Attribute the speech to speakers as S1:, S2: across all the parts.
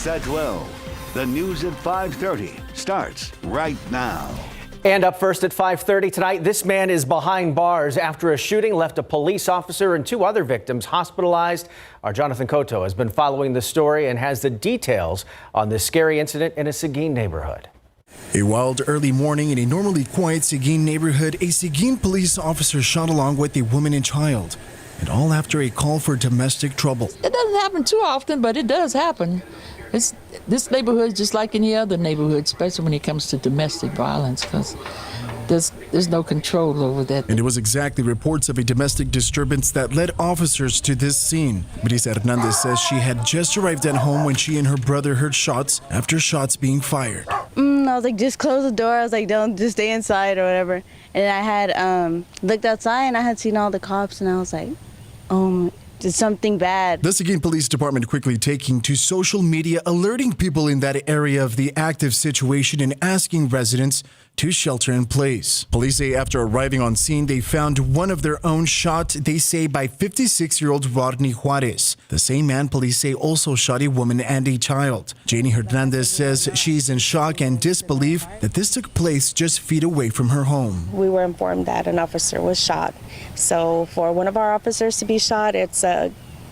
S1: News at 12. The news at 5:30 starts right now.
S2: And up first at 5:30 tonight, this man is behind bars after a shooting left a police officer and 2 other victims hospitalized. Our Jonathan Cotto has been following the story and has the details on this scary incident in a Seguin neighborhood.
S3: A wild early morning in a normally quiet Seguin neighborhood, a Seguin police officer shot along with a woman and child, and all after a call for domestic trouble.
S4: It doesn't happen too often, but it does happen. This neighborhood is just like any other neighborhood, especially when it comes to domestic violence, because there's no control over that.
S3: And it was exactly reports of a domestic disturbance that led officers to this scene. Brisa Hernandez says she had just arrived at home when she and her brother heard shots after shots being fired.
S5: I was like, just close the door. I was like, don't, just stay inside or whatever. And I had looked outside and I had seen all the cops and I was like, it's something bad.
S3: The Seguin Police Department quickly taking to social media, alerting people in that area of the active situation and asking residents to shelter in place. Police say after arriving on scene, they found one of their own shot, they say, by 56-year-old Rodney Juarez. The same man, police say, also shot a woman and a child. Janie Hernandez says she's in shock and disbelief that this took place just feet away from her home.
S6: We were informed that an officer was shot. So for one of our officers to be shot, it's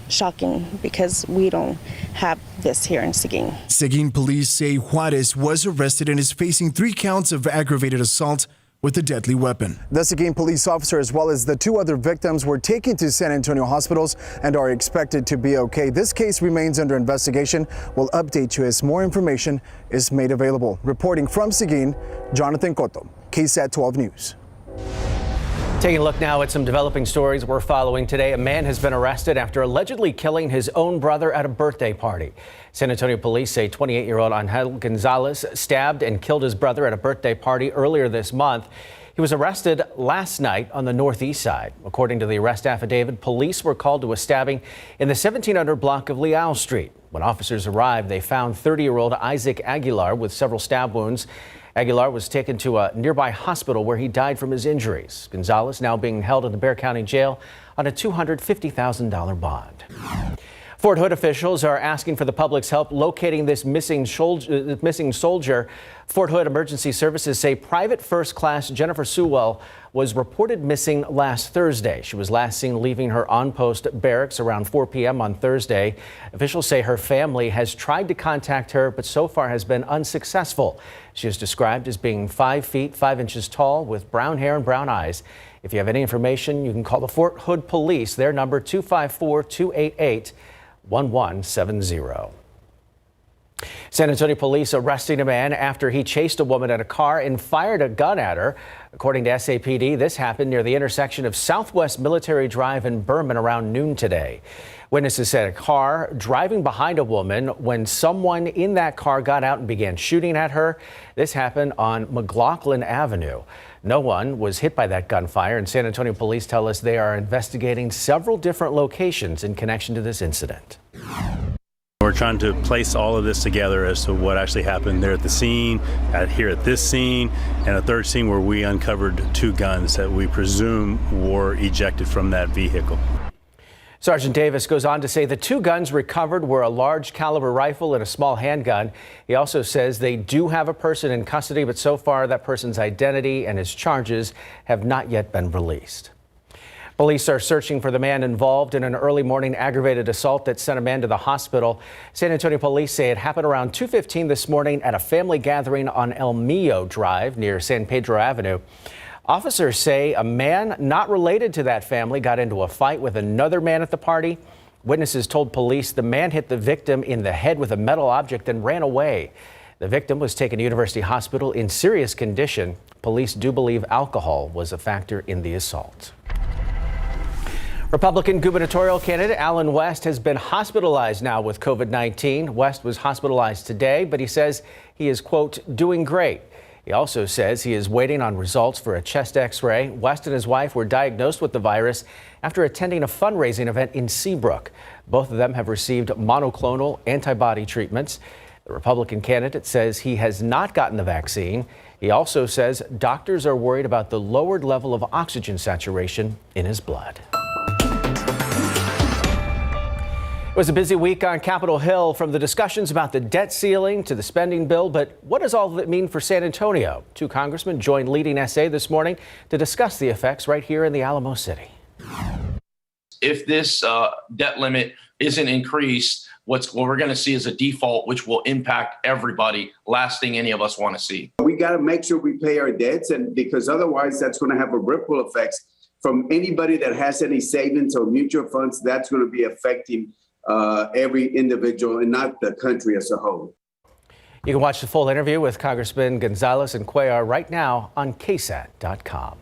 S6: shocking because we don't have this here in Seguin.
S3: Seguin police say Juarez was arrested and is facing 3 counts of aggravated assault with a deadly weapon. The Seguin police officer as well as the 2 other victims were taken to San Antonio hospitals and are expected to be okay. This case remains under investigation. We'll update you as more information is made available. Reporting from Seguin, Jonathan Cotto, KSAT 12 News.
S2: Taking a look now at some developing stories we're following today. A man has been arrested after allegedly killing his own brother at a birthday party. San Antonio police say 28-year-old Angel Gonzalez stabbed and killed his brother at a birthday party earlier this month. He was arrested last night on the northeast side. According to the arrest affidavit, police were called to a stabbing in the 1700 block of Leal Street. When officers arrived, they found 30-year-old Isaac Aguilar with several stab wounds. Aguilar was taken to a nearby hospital where he died from his injuries. Gonzalez now being held in the Bexar County Jail on a $250,000 bond. Fort Hood officials are asking for the public's help locating this missing soldier. Fort Hood Emergency Services say Private First Class Jennifer Sewell was reported missing last Thursday. She was last seen leaving her on-post barracks around 4 p.m. on Thursday. Officials say her family has tried to contact her, but so far has been unsuccessful. She is described as being 5 feet 5 inches tall with brown hair and brown eyes. If you have any information, you can call the Fort Hood Police. Their number 254-288-1170. San Antonio police arresting a man after he chased a woman in a car and fired a gun at her. According to SAPD, this happened near the intersection of Southwest Military Drive and Berman around noon today. Witnesses said a car driving behind a woman when someone in that car got out and began shooting at her. This happened on McLaughlin Avenue. No one was hit by that gunfire, and San Antonio police tell us they are investigating several different locations in connection to this incident.
S7: We're trying to place all of this together as to what actually happened there at the scene, here at this scene, and a third scene where we uncovered 2 guns that we presume were ejected from that vehicle.
S2: Sergeant Davis goes on to say the 2 guns recovered were a large caliber rifle and a small handgun. He also says they do have a person in custody, but so far that person's identity and his charges have not yet been released. Police are searching for the man involved in an early morning aggravated assault that sent a man to the hospital. San Antonio police say it happened around 2:15 this morning at a family gathering on El Mio Drive near San Pedro Avenue. Officers say a man not related to that family got into a fight with another man at the party. Witnesses told police the man hit the victim in the head with a metal object and ran away. The victim was taken to University Hospital in serious condition. Police do believe alcohol was a factor in the assault. Republican gubernatorial candidate Allen West has been hospitalized now with COVID-19. West was hospitalized today, but he says he is, quote, doing great. He also says he is waiting on results for a chest x-ray. West and his wife were diagnosed with the virus after attending a fundraising event in Seabrook. Both of them have received monoclonal antibody treatments. The Republican candidate says he has not gotten the vaccine. He also says doctors are worried about the lowered level of oxygen saturation in his blood. It Was a busy week on Capitol Hill, from the discussions about the debt ceiling to the spending bill. But what does all of it mean for San Antonio? Two congressmen joined leading SA this morning to discuss the effects right here in the Alamo City.
S8: If this debt limit isn't increased, what we're going to see is a default, which will impact everybody. Last thing any of us want to see.
S9: We got to make sure we pay our debts, and because otherwise that's going to have a ripple effect from anybody that has any savings or mutual funds. That's going to be affecting every individual and not the country as a whole.
S2: You can watch the full interview with Congressman Gonzalez and Cuellar right now on KSAT.com.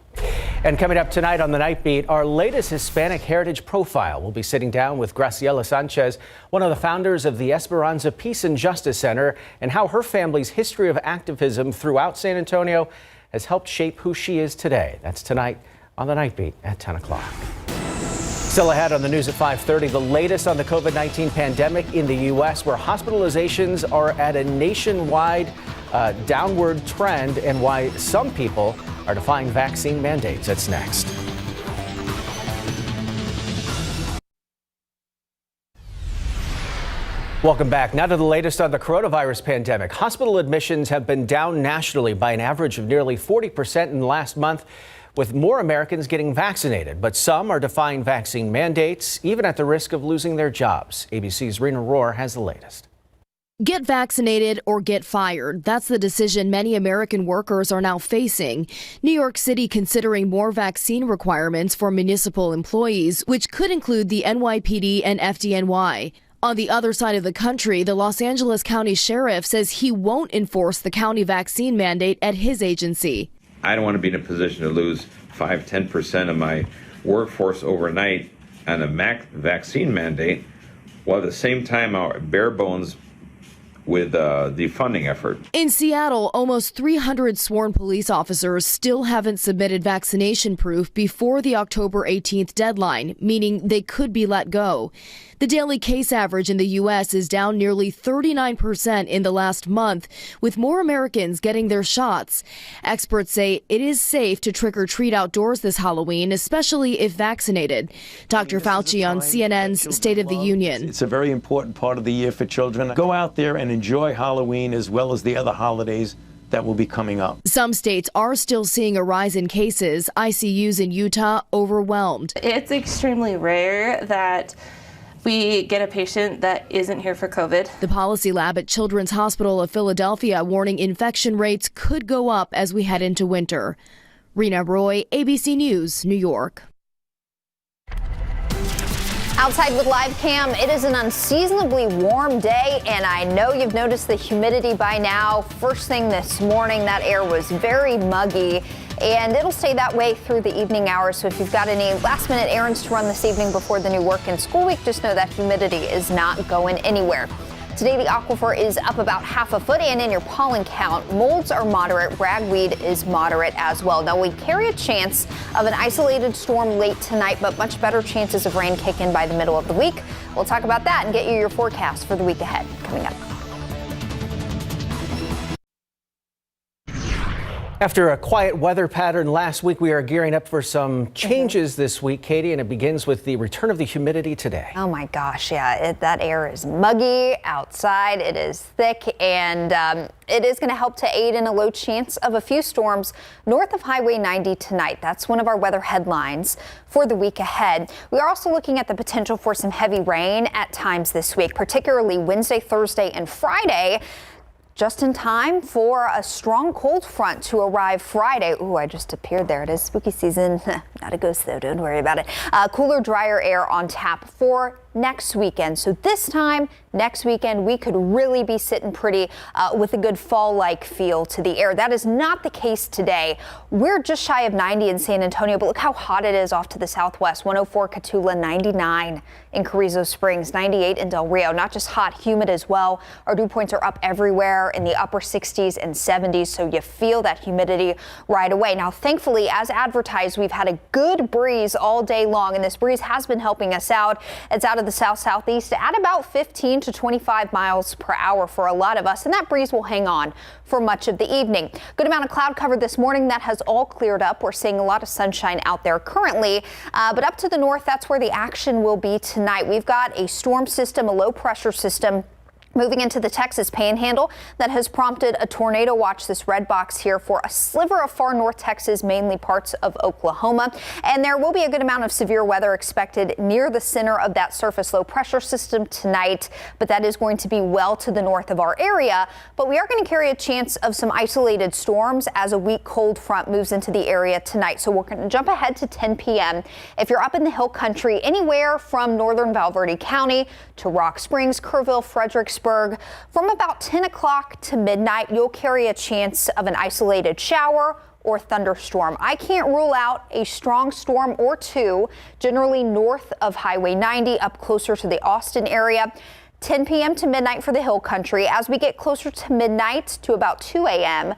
S2: And coming up tonight on the Night Beat, our latest Hispanic heritage profile. We'll be sitting down with Graciela Sanchez, one of the founders of the Esperanza Peace and Justice Center, and how her family's history of activism throughout San Antonio has helped shape who she is today. That's tonight on the Night Beat at 10 o'clock. Still ahead on the news at 5:30, the latest on the COVID-19 pandemic in the U.S., where hospitalizations are at a nationwide downward trend, and why some people are defying vaccine mandates. That's next. Welcome back. Now to the latest on the coronavirus pandemic. Hospital admissions have been down nationally by an average of nearly 40% in the last month, with more Americans getting vaccinated. But some are defying vaccine mandates, even at the risk of losing their jobs. ABC's Rena Rohr has the latest.
S10: Get vaccinated or get fired. That's the decision many American workers are now facing. New York City considering more vaccine requirements for municipal employees, which could include the NYPD and FDNY. On the other side of the country, the Los Angeles County Sheriff says he won't enforce the county vaccine mandate at his agency.
S11: I don't want to be in a position to lose 5-10% of my workforce overnight on a vaccine mandate, while at the same time our bare bones with the funding effort.
S10: In Seattle, almost 300 sworn police officers still haven't submitted vaccination proof before the October 18th deadline, meaning they could be let go. The daily case average in the U.S. is down nearly 39% in the last month, with more Americans getting their shots. Experts say it is safe to trick or treat outdoors this Halloween, especially if vaccinated. Dr. Fauci on CNN's State of the Union.
S12: It's a very important part of the year for children. Go out there and enjoy Halloween as well as the other holidays that will be coming up.
S10: Some states are still seeing a rise in cases. ICUs in Utah overwhelmed.
S13: It's extremely rare that we get a patient that isn't here for COVID.
S10: The policy lab at Children's Hospital of Philadelphia warning infection rates could go up as we head into winter. Rena Roy, ABC News, New York.
S14: Outside with live cam, it is an unseasonably warm day, and I know you've noticed the humidity by now. First thing this morning, that air was very muggy, and it'll stay that way through the evening hours. So if you've got any last-minute errands to run this evening before the new work and school week, just know that humidity is not going anywhere. Today, the aquifer is up about half a foot, and in your pollen count, molds are moderate, ragweed is moderate as well. Now, we carry a chance of an isolated storm late tonight, but much better chances of rain kick in by the middle of the week. We'll talk about that and get you your forecast for the week ahead coming up.
S2: After a quiet weather pattern last week, we are gearing up for some changes this week, Katie, and it begins with the return of the humidity today.
S14: Oh my gosh, yeah, that air is muggy outside. It is thick, and it is going to help to aid in a low chance of a few storms north of Highway 90 tonight. That's one of our weather headlines for the week ahead. We are also looking at the potential for some heavy rain at times this week, particularly Wednesday, Thursday, and Friday. Just in time for a strong cold front to arrive Friday. Ooh, I just appeared there. It is spooky season. Not a ghost though, don't worry about it. Cooler, drier air on tap for next weekend. So this time next weekend, we could really be sitting pretty with a good fall-like feel to the air. That is not the case today. We're just shy of 90 in San Antonio, but look how hot it is off to the southwest. 104 Cotulla, 99 in Carrizo Springs, 98 in Del Rio. Not just hot, humid as well. Our dew points are up everywhere in the upper 60s and 70s, so you feel that humidity right away. Now, thankfully, as advertised, we've had a good breeze all day long, and this breeze has been helping us out. It's out of the south-southeast at about 15 15 to 25 miles per hour for a lot of us, and that breeze will hang on for much of the evening. Good amount of cloud cover this morning. That has all cleared up. We're seeing a lot of sunshine out there currently, but up to the north, that's where the action will be tonight. We've got a storm system, a low pressure system moving into the Texas Panhandle that has prompted a tornado watch, this red box here, for a sliver of far north Texas, mainly parts of Oklahoma. And there will be a good amount of severe weather expected near the center of that surface low pressure system tonight, but that is going to be well to the north of our area. But we are going to carry a chance of some isolated storms as a weak cold front moves into the area tonight. So we're going to jump ahead to 10 p.m. If you're up in the hill country, anywhere from northern Valverde County to Rock Springs, Kerrville, Fredericksburg, from about 10 o'clock to midnight, you'll carry a chance of an isolated shower or thunderstorm. I can't rule out a strong storm or two, generally north of Highway 90, up closer to the Austin area. 10 p.m. to midnight for the hill country. As we get closer to midnight to about 2 a.m.,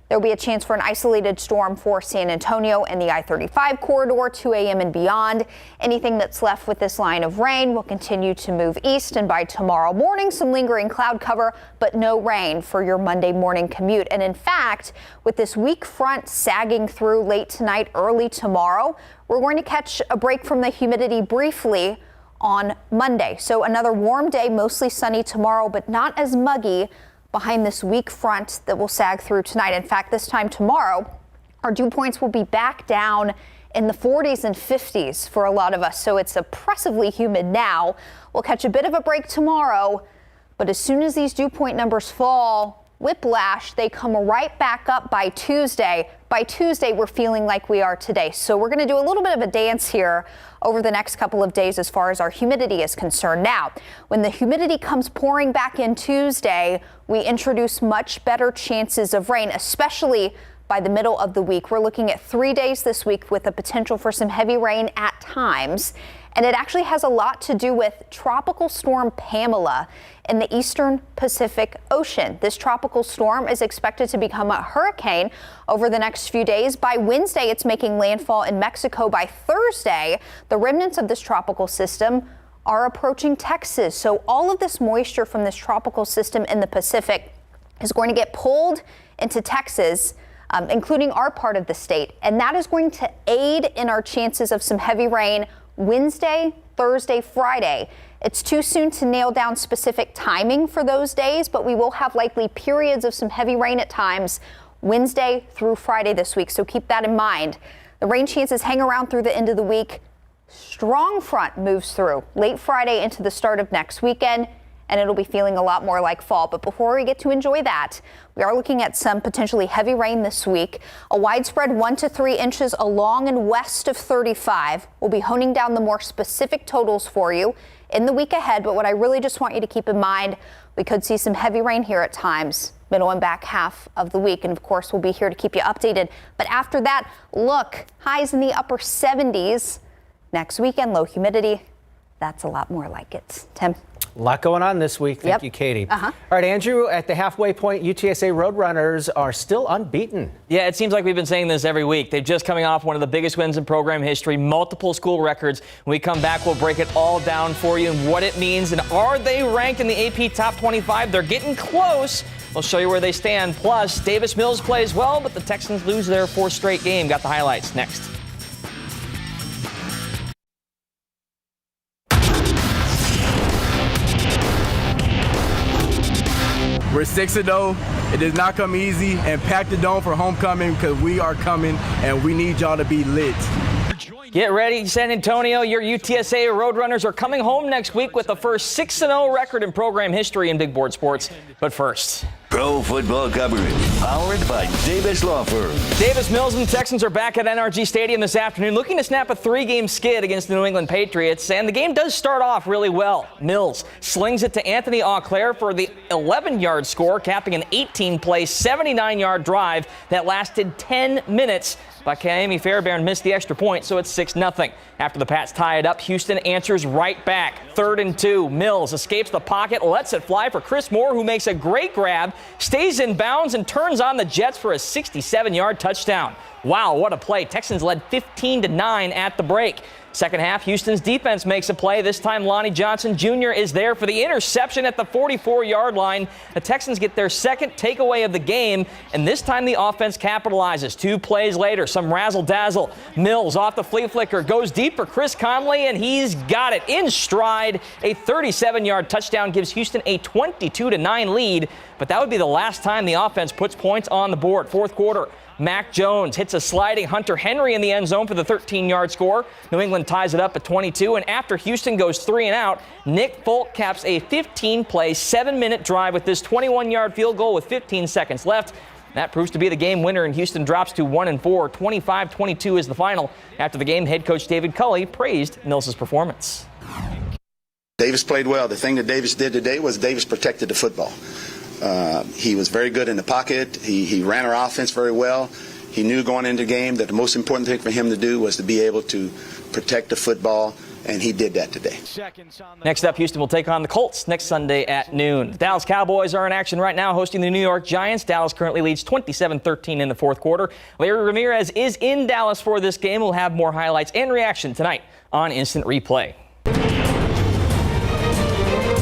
S14: there'll be a chance for an isolated storm for San Antonio and the I-35 corridor, 2 a.m. and beyond. Anything that's left with this line of rain will continue to move east, and by tomorrow morning, some lingering cloud cover, but no rain for your Monday morning commute. And in fact, with this weak front sagging through late tonight, early tomorrow, we're going to catch a break from the humidity briefly on Monday. So another warm day, mostly sunny tomorrow, but not as muggy behind this weak front that will sag through tonight. In fact, this time tomorrow, our dew points will be back down in the 40s and 50s for a lot of us. So it's oppressively humid now. We'll catch a bit of a break tomorrow, but as soon as these dew point numbers fall, whiplash, they come right back up by Tuesday. By Tuesday, we're feeling like we are today. So we're going to do a little bit of a dance here over the next couple of days as far as our humidity is concerned. Now, when the humidity comes pouring back in Tuesday, we introduce much better chances of rain, especially by the middle of the week. We're looking at 3 days this week with the potential for some heavy rain at times. And it actually has a lot to do with Tropical Storm Pamela in the eastern Pacific Ocean. This tropical storm is expected to become a hurricane over the next few days. By Wednesday, it's making landfall in Mexico. By Thursday, the remnants of this tropical system are approaching Texas. So all of this moisture from this tropical system in the Pacific is going to get pulled into Texas, including our part of the state. And that is going to aid in our chances of some heavy rain Wednesday, Thursday, Friday. It's too soon to nail down specific timing for those days, but we will have likely periods of some heavy rain at times Wednesday through Friday this week. So keep that in mind. The rain chances hang around through the end of the week. Strong front moves through late Friday into the start of next weekend, and it'll be feeling a lot more like fall. But before we get to enjoy that, we are looking at some potentially heavy rain this week. A widespread 1 to 3 inches along and west of 35. We'll be honing down the more specific totals for you in the week ahead. But what I really just want you to keep in mind, we could see some heavy rain here at times, middle and back half of the week. And of course, we'll be here to keep you updated. But after that, look, highs in the upper 70s. Next weekend, low humidity. That's a lot more like it. Tim.
S2: A lot going on this week. Thank you, Katie. All right, Andrew, at the halfway point, UTSA Roadrunners are still unbeaten.
S15: Yeah, it seems like we've been saying this every week. They're just coming off one of the biggest wins in program history, multiple school records. When we come back, we'll break it all down for you and what it means. And are they ranked in the AP Top 25? They're getting close. We'll show you where they stand. Plus, Davis Mills plays well, but the Texans lose their 4th straight game. Got the highlights next.
S16: We're 6-0. It does not come easy, and pack the dome for homecoming because we are coming and we need y'all to be lit.
S15: Get ready, San Antonio. Your UTSA Roadrunners are coming home next week with the first 6-0 record in program history in big board sports. But first,
S1: Pro football coverage powered by Davis Law Firm.
S15: Davis Mills and the Texans are back at NRG Stadium this afternoon looking to snap a 3-game skid against the New England Patriots. And the game does start off really well. Mills slings it to Anthony Auclair for the 11-yard score, capping an 18-play, 79-yard drive that lasted 10 minutes. But Kaimi Fairbairn missed the extra point, so it's 6-0. After the Pats tie it up, Houston answers right back. 3rd and 2. Mills escapes the pocket, lets it fly for Chris Moore, who makes a great grab, stays in bounds, and turns on the Jets for a 67-yard touchdown. Wow, what a play. Texans led 15-9 at the break. Second half, Houston's defense makes a play. This time, Lonnie Johnson Jr. is there for the interception at the 44-yard line. The Texans get their second takeaway of the game, and this time the offense capitalizes. 2 plays later, some razzle-dazzle. Mills off the flea flicker, goes deep for Chris Conley, and he's got it in stride. A 37-yard touchdown gives Houston a 22-9 lead, but that would be the last time the offense puts points on the board. Fourth quarter, Mac Jones hits a sliding Hunter Henry in the end zone for the 13-yard score. New England ties it up at 22, and after Houston goes 3 and out, Nick Folk caps a 15-play, 7-minute drive with this 21-yard field goal with 15 seconds left. That proves to be the game winner, and Houston drops to 1-4. 25-22 is the final. After the game, head coach David Culley praised Mills' performance.
S17: Davis played well. The thing that Davis did today was Davis protected the football. He was very good in the pocket. He ran our offense very well. He knew going into the game that the most important thing for him to do was to be able to protect the football, and he did that today.
S15: Next up, Houston will take on the Colts next Sunday at noon. The Dallas Cowboys are in action right now, hosting the New York Giants. Dallas currently leads 27-13 in the fourth quarter. Larry Ramirez is in Dallas for this game. We'll have more highlights and reaction tonight on Instant Replay.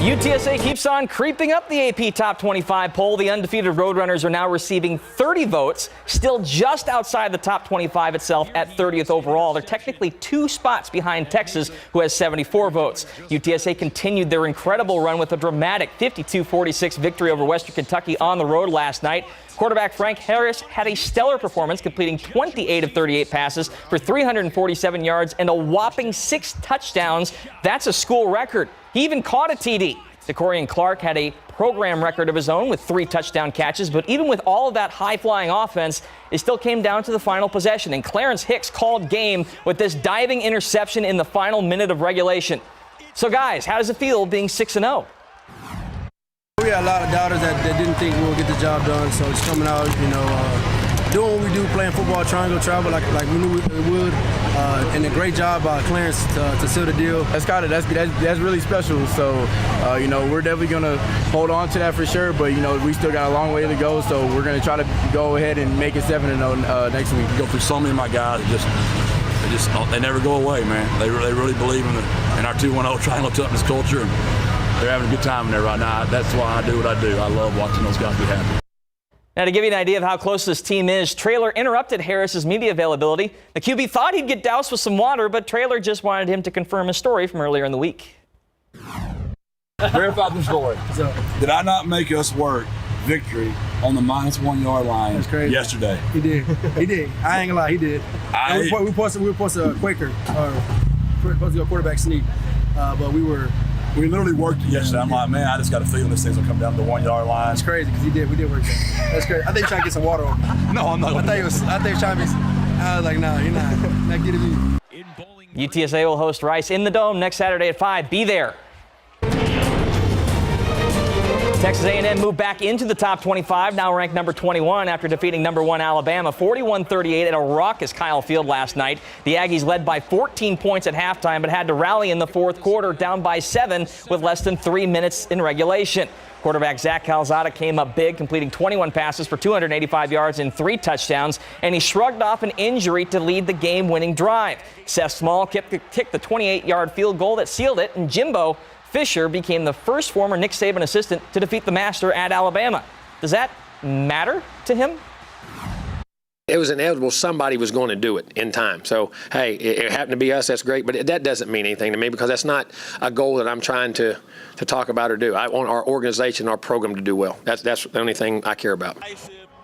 S15: UTSA keeps on creeping up the AP Top 25 poll. The undefeated Roadrunners are now receiving 30 votes, still just outside the Top 25 itself at 30th overall. They're technically 2 spots behind Texas, who has 74 votes. UTSA continued their incredible run with a dramatic 52-46 victory over Western Kentucky on the road last night. Quarterback Frank Harris had a stellar performance, completing 28 of 38 passes for 347 yards and a whopping 6 touchdowns. That's a school record. He even caught a TD. DeCorian Clark had a program record of his own with 3 touchdown catches, but even with all of that high-flying offense, it still came down to the final possession, and Clarence Hicks called game with this diving interception in the final minute of regulation. So, guys, how does it feel being 6-0?
S16: We had a lot of doubters that didn't think we would get the job done, so it's coming out, doing what we do, playing football, trying to go travel like we knew we would, and a great job by Clarence to seal the deal. That's really special. So, we're definitely gonna hold on to that for sure. But we still got a long way to go. So we're gonna try to go ahead and make it 7-0 next week.
S18: Go through so many of my guys. They never go away, man. They really believe in our 2-1-0 triangle toughness culture. And they're having a good time in there right now. That's why I do what I do. I love watching those guys be happy.
S15: Now, to give you an idea of how close this team is, Traylor interrupted Harris's media availability. The QB thought he'd get doused with some water, but Traylor just wanted him to confirm a story from earlier in the week.
S18: Verify the story. Did I not make us work victory on the -1 yard line yesterday?
S16: He did. I ain't gonna lie, he did. We were supposed to Quaker, or supposed to go quarterback sneak, but
S18: we literally worked it yesterday. I'm like, man, I just got a feeling this thing's gonna come down to the 1 yard line.
S16: It's crazy because we did work that. That's crazy. I think he was trying to get some water over me.
S18: No, I'm not.
S16: I think he was trying to be. I was like, nah, you're not getting me.
S15: UTSA will host Rice in the Dome next Saturday at 5. Be there. Texas A&M moved back into the top 25, now ranked number 21 after defeating number 1 Alabama 41-38 at a raucous Kyle Field last night. The Aggies led by 14 points at halftime, but had to rally in the fourth quarter, down by 7 with less than 3 minutes in regulation. Quarterback Zach Calzada came up big, completing 21 passes for 285 yards and 3 touchdowns, and he shrugged off an injury to lead the game-winning drive. Seth Small kicked the 28-yard field goal that sealed it, and Jimbo Fisher became the first former Nick Saban assistant to defeat the master at Alabama. Does that matter to him?
S19: It was inevitable somebody was going to do it in time. So, hey, it happened to be us. That's great. But that doesn't mean anything to me because that's not a goal that I'm trying to talk about or do. I want our organization, our program to do well. That's the only thing I care about.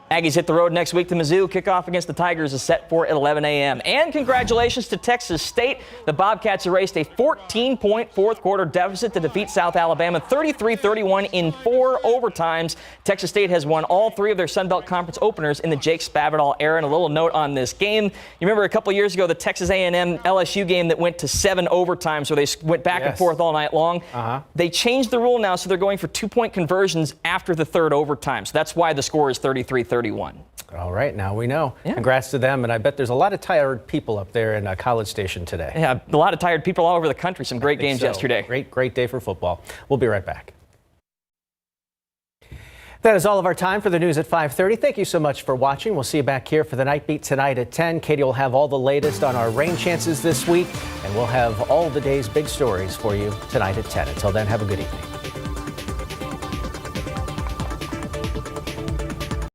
S15: Aggies hit the road next week to Mizzou. Kickoff against the Tigers is set for 11 a.m. And congratulations to Texas State. The Bobcats erased a 14-point fourth-quarter deficit to defeat South Alabama 33-31 in 4 overtimes. Texas State has won all 3 of their Sun Belt Conference openers in the Jake Spavital era. And a little note on this game. You remember a couple years ago, the Texas A&M LSU game that went to 7 overtimes, where they went back and forth all night long. They changed the rule now, so they're going for 2-point conversions after the 3rd overtime. So that's why the score is 33-31.
S2: All right, now we know. Yeah. Congrats to them, and I bet there's a lot of tired people up there in College Station today.
S15: Yeah, a lot of tired people all over the country. Some great games yesterday.
S2: Great day for football. We'll be right back. That is all of our time for the news at 5:30. Thank you so much for watching. We'll see you back here for the Night Beat tonight at 10. Katie will have all the latest on our rain chances this week, and we'll have all the day's big stories for you tonight at 10. Until then, have a good evening.